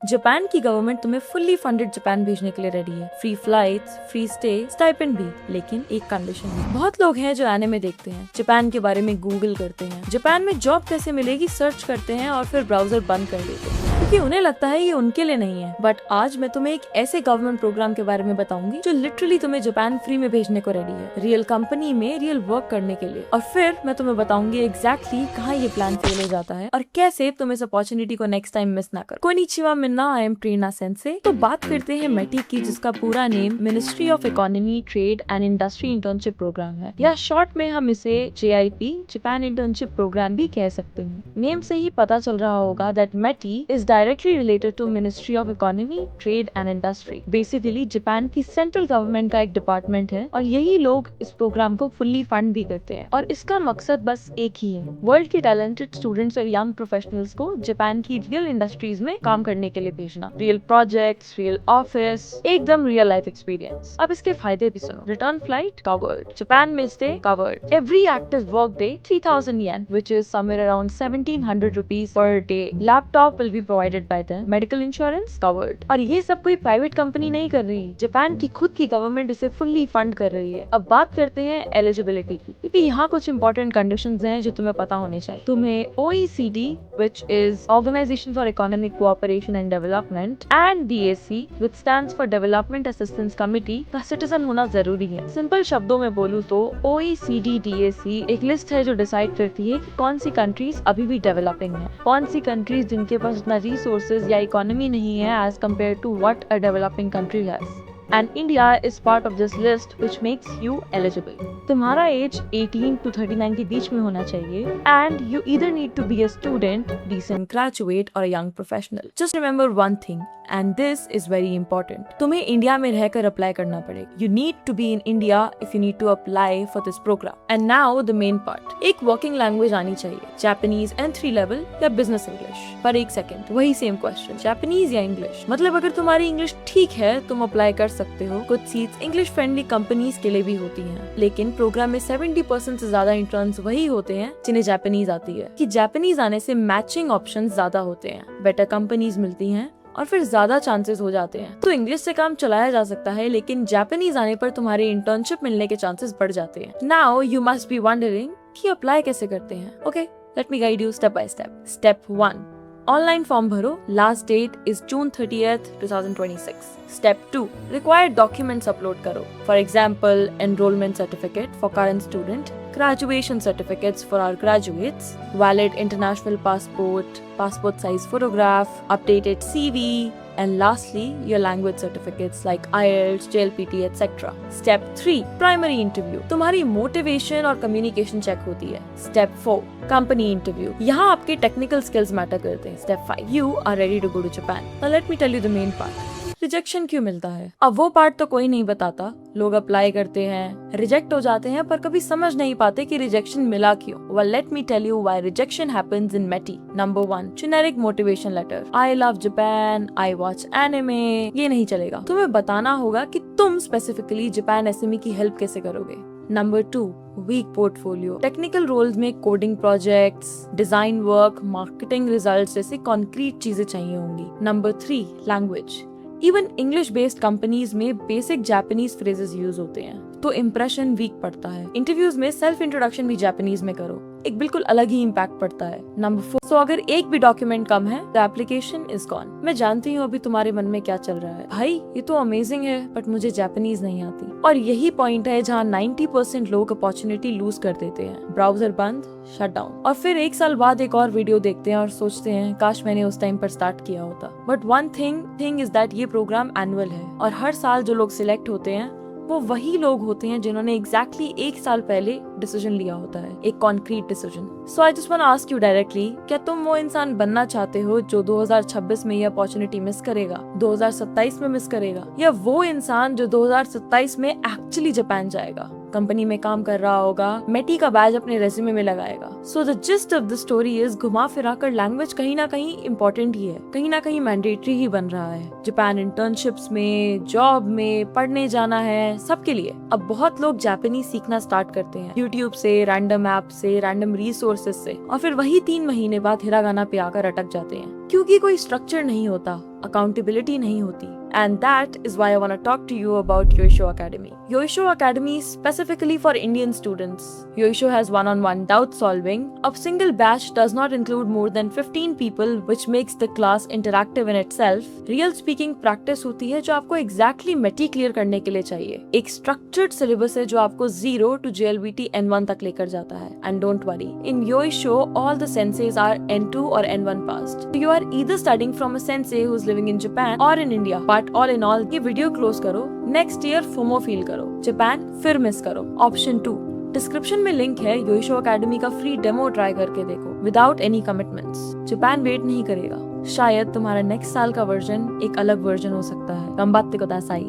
Japan की government तुम्हें fully funded Japan भेजने के लिए रेडी है। Free flights, free stay, stipend भी, लेकिन एक कंडीशन है। बहुत लोग हैं जो एनिमे देखते हैं, जापान के बारे में गूगल करते हैं, जापान में जॉब कैसे मिलेगी सर्च करते हैं और फिर ब्राउजर बंद कर देते हैं क्योंकि उन्हें लगता है ये उनके लिए नहीं है। बट आज मैं तुम्हें एक ऐसे गवर्नमेंट प्रोग्राम के बारे में बताऊंगी जो लिटरली तुम्हें जापान फ्री में भेजने को रेडी है, रियल कंपनी में रियल वर्क करने के लिए। और फिर मैं तुम्हें बताऊंगी एग्जैक्टली कहाँ ये प्लान फेल हो जाता है और कैसे तुम इस अपॉर्चुनिटी को नेक्स्ट टाइम मिस ना करो। कोनिचिवा मिन्ना, आई एम प्रेरणा सेंसे। तो बात करते हैं METI की, जिसका पूरा name ministry of economy, trade and industry internship programme है, या शॉर्ट में हम इसे JIP, जापान इंटर्नशिप प्रोग्राम भी कह सकते हैं। नेम से ही पता चल रहा होगा that METI is directly related to ministry of economy, trade and industry. Basically Japan की सेंट्रल गवर्नमेंट का एक डिपार्टमेंट है और यही लोग इस प्रोग्राम को फुल्ली फंड भी करते हैं। और इसका मकसद बस एक ही है, वर्ल्ड के टैलेंटेड स्टूडेंट्स और यंग प्रोफेशनल्स को जापान की रियल इंडस्ट्रीज में काम करने के लिए भेजना। रियल प्रोजेक्ट्स, रियल ऑफिस, एकदम रियल लाइफ एक्सपीरियंस। अब इसके फायदे भी सुनो। रिटर्न फ्लाइट कवर्ड, जापान में stay covered, every active work day 3000 yen which is somewhere around 1700 rupees per day. Laptop will be provided by them. Medical insurance covered. और ये सब कोई प्राइवेट कंपनी नहीं कर रही, जापान की खुद की गवर्नमेंट इसे फुल्ली फंड कर रही है। अब बात करते हैं एलिजिबिलिटी की, क्योंकि यहाँ कुछ इंपॉर्टेंट कंडीशंस हैं जो तुम्हें पता होने चाहिए। तुम्हें OECD which is Organization for Economic Cooperation and Development and DAC which stands for Development Assistance Committee का सिटीजन होना जरूरी है। सिंपल शब्दों में बोलूँ तो OECD DAC एक लिस्ट है जो डिसाइड करती है कि कौन सी कंट्रीज अभी भी डेवलपिंग है, कौन सी कंट्रीज जिनके पास उतना रिसोर्सेज या इकोनॉमी नहीं है as compare to what a developing country has. And India is part of this list which makes you eligible. तुम्हारा एज 18 to 39 के बीच में होना चाहिए and you either need to be a student, decent graduate or a young professional. Just remember one thing and this is very important. तुम्हें India में रहकर apply करना पड़ेगा. You need to be in India if you need to apply for this program. And now the main part. एक working language आनी चाहिए, Japanese N3 level या business English. पर एक सेकंड, वही सेम क्वेश्चन, Japanese या English? मतलब अगर तुम्हारी इंग्लिश ठीक है तुम अप्लाई कर सकते हो। कुछ सीट्स इंग्लिश फ्रेंडली कंपनीज के लिए भी होती हैं, लेकिन प्रोग्राम में 70% से ज्यादा इंटर्न्स वही होते हैं जिन्हें जापानीज आती है। कि जापानीज आने से मैचिंग ऑप्शंस ज्यादा होते हैं, बेटर कंपनीज मिलती हैं और फिर ज्यादा चांसेस हो जाते हैं। तो इंग्लिश से काम चलाया जा सकता है, लेकिन जापानीज आने पर तुम्हारे इंटर्नशिप मिलने के चांसेस बढ़ जाते हैं। Now you must be wondering कि अप्लाई कैसे करते हैं। Okay, let me guide you step by step. Step 1, online form भरो, last date is June 30th, 2026। Step 2, required documents upload करो, for example enrollment certificate for current student, graduation certificates for our graduates, valid international passport, passport size photograph, updated CV, and lastly your language certificates like IELTS, JLPT, etc. Step 3, primary interview, तुम्हारी motivation और communication check होती है। Step 4, company interview, यहाँ आपके technical skills matter करते हैं। Step 5, you are ready to go to Japan. Now let me tell you the main part. Rejection क्यों मिलता है? अब वो पार्ट तो कोई नहीं बताता। लोग अप्लाई करते हैं, रिजेक्ट हो जाते हैं, पर कभी समझ नहीं पाते कि रिजेक्शन मिला क्यों। Well, let me tell you why rejection happens in METI. Number 1, generic motivation letter. I love Japan, I watch anime. ये नहीं चलेगा। तुम्हें बताना होगा कि तुम स्पेसिफिकली जापान SME की हेल्प कैसे करोगे। Number 2, weak portfolio. Technical roles में coding projects, design work, marketing results जैसी कॉन्क्रीट चीजें चाहिए होंगी। Number 3, language. Even English based companies में बेसिक जापानीज फ्रेजेस यूज होते हैं, तो इम्प्रेशन वीक पड़ता है। इंटरव्यूज में सेल्फ इंट्रोडक्शन भी जापानीज में करो, एक बिल्कुल अलग ही इम्पैक्ट पड़ता है। नंबर 4, सो अगर एक भी डॉक्यूमेंट कम है तो एप्लीकेशन इज गॉन। मैं जानती हूँ अभी तुम्हारे मन में क्या चल रहा है, भाई ये तो अमेजिंग है बट मुझे जापानीज नहीं आती। और यही पॉइंट है जहाँ 90% लोग अपॉर्चुनिटी लूज कर देते हैं। ब्राउजर बंद, शट डाउन, और फिर एक साल बाद एक और वीडियो देखते हैं और सोचते हैं काश मैंने उस टाइम पर स्टार्ट किया होता। But one thing is that ये प्रोग्राम एनुअल है और हर साल जो लोग सिलेक्ट होते हैं वो वही लोग होते हैं जिन्होंने एग्जैक्टली एक साल पहले डिसीजन लिया होता है, एक concrete decision. So I just want to ask you directly, क्या तुम वो इंसान बनना चाहते हो जो 2026 में ये अपॉर्चुनिटी मिस करेगा, 2027 में मिस करेगा, या वो इंसान जो 2027 में एक्चुअली जापान जाएगा, कंपनी में काम कर रहा होगा, METI का बैज अपने रेज्यूमे में लगाएगा। So the gist of the story is, घुमा फिरा कर लैंग्वेज कहीं ना कहीं इम्पोर्टेंट ही है, कहीं ना कहीं मैंडेटरी ही बन रहा है। जापान इंटर्नशिप्स में, जॉब में, पढ़ने जाना है, सबके लिए। अब बहुत लोग जापानीज सीखना स्टार्ट करते हैं यूट्यूब से, रैंडम ऐप से, रैंडम रिसोर्सेज से, और फिर वही 3 महीने बाद हिरागाना पे आकर अटक जाते हैं। क्योंकि कोई स्ट्रक्चर नहीं होता, अकाउंटेबिलिटी नहीं होती. And that is why I want to talk to you about Yoisho Academy. Yoisho Academy is specifically for Indian students. Yoisho has one-on-one doubt solving. A single batch does not include more than 15 people, which makes the class interactive in itself. Real speaking practice होती है जो आपको exactly METI clear करने के लिए चाहिए. एक structured syllabus है जो आपको 0 to JLBT N1 तक लेकर जाता है. And don't worry, in Yoisho all the senseis are N2 or N1 passed. You are either studying from a sensei who is living in Japan or in India. But all in all ये video close करो, next year FOMO feel करो, Japan फिर miss करो. Option 2, description में link है. Yoisho academy का free demo try करके देखो without any commitments. Japan wait नहीं करेगा. शायद तुम्हारा नेक्स्ट साल का वर्जन एक अलग वर्जन हो सकता है. गंबात्ते को दासाई.